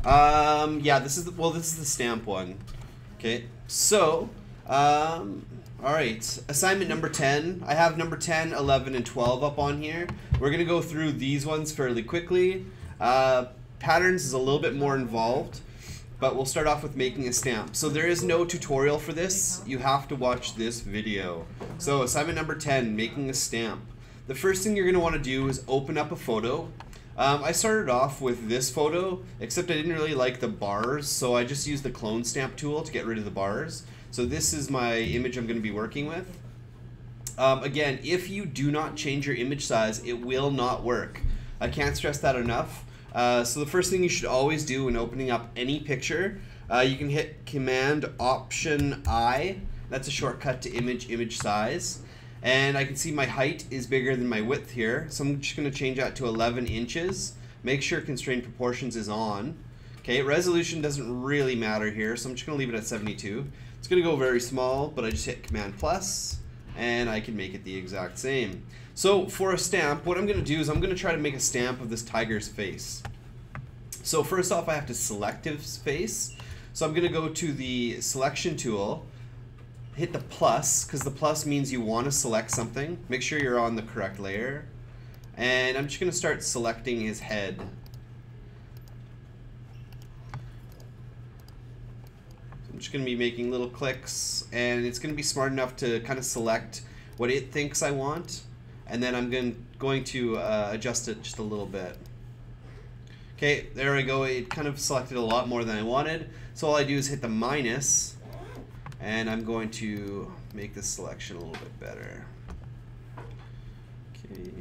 Yeah, this is the stamp one. Okay, so, all right, assignment number 10. I have number 10, 11, and 12 up on here. We're gonna go through these ones fairly quickly. Patterns is a little bit more involved, but we'll start off with making a stamp. So there is no tutorial for this. You have to watch this video. So assignment number 10, making a stamp. The first thing you're gonna wanna do is open up a photo. I started off with this photo, except I didn't really like the bars, so I just used the clone stamp tool to get rid of the bars. So this is my image I'm going to be working with. Again, if you do not change your image size, it will not work. I can't stress that enough. So the first thing you should always do when opening up any picture, you can hit Command-Option-I. That's a shortcut to image size. And I can see my height is bigger than my width here, so I'm just going to change that to 11 inches. Make sure constrained proportions is on. Okay, resolution doesn't really matter here, so I'm just going to leave it at 72. It's going to go very small, but I just hit Command plus, and I can make it the exact same. So for a stamp, what I'm going to do is I'm going to try to make a stamp of this tiger's face. So first off, I have to select his face. So I'm going to go to the selection tool, hit the plus, because the plus means you want to select something. Make sure you're on the correct layer. And I'm just going to start selecting his head. I'm just going to be making little clicks, and it's going to be smart enough to kind of select what it thinks I want. And then I'm going to adjust it just a little bit. Okay, there we go. It kind of selected a lot more than I wanted. So all I do is hit the minus, and I'm going to make this selection a little bit better. Okay.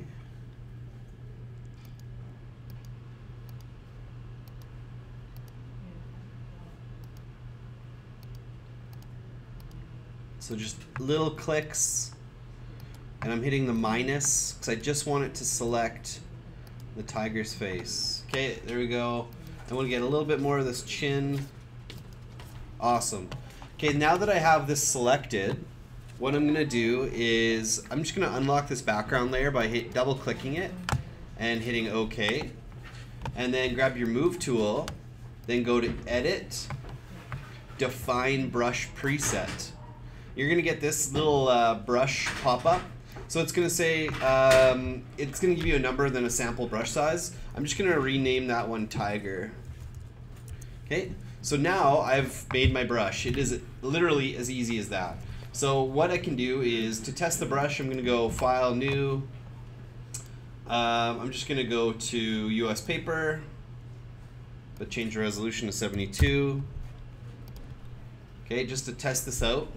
So just little clicks, and I'm hitting the minus because I just want it to select the tiger's face. Okay, there we go. I want to get a little bit more of this chin. Awesome. Okay, now that I have this selected, what I'm going to do is I'm just going to unlock this background layer by double clicking it and hitting OK. And then grab your move tool, then go to Edit, Define Brush Preset. You're going to get this little brush pop up. So it's going to say, it's going to give you a number, then a sample brush size. I'm just going to rename that one Tiger. Okay. So now I've made my brush. It is literally as easy as that. So what I can do is to test the brush, I'm going to go File, New. I'm just going to go to US Paper, but change the resolution to 72. Okay, just to test this out.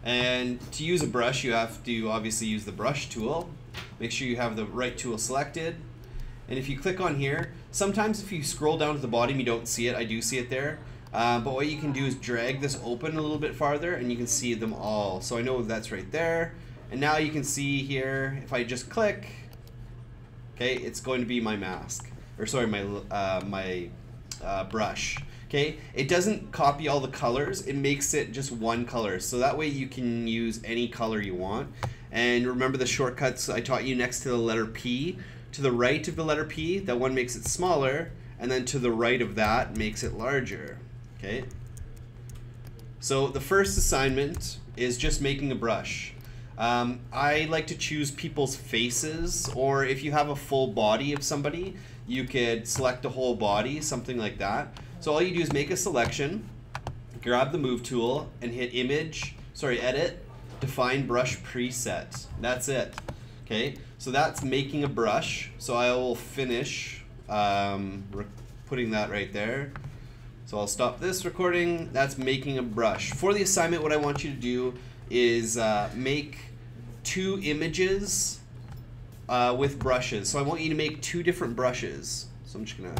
And to use a brush, you have to obviously use the brush tool. Make sure you have the right tool selected. And if you click on here, sometimes if you scroll down to the bottom, you don't see it. I do see it there. But what you can do is drag this open a little bit farther, and you can see them all. So I know that's right there. And now you can see here, if I just click, okay, it's going to be my mask. Or sorry, my brush. Okay, it doesn't copy all the colors. It makes it just one color. So that way you can use any color you want. And remember the shortcuts I taught you next to the letter P. To the right of the letter P, that one makes it smaller, and then to the right of that makes it larger. Okay. So the first assignment is just making a brush. I like to choose people's faces, or if you have a full body of somebody, you could select a whole body, something like that. So all you do is make a selection, grab the move tool, and hit Edit, Define Brush Preset. That's it. Okay, so that's making a brush. So I will finish putting that right there. So I'll stop this recording. That's making a brush. For the assignment, what I want you to do is make 2 images with brushes. So I want you to make 2 different brushes. So I'm just gonna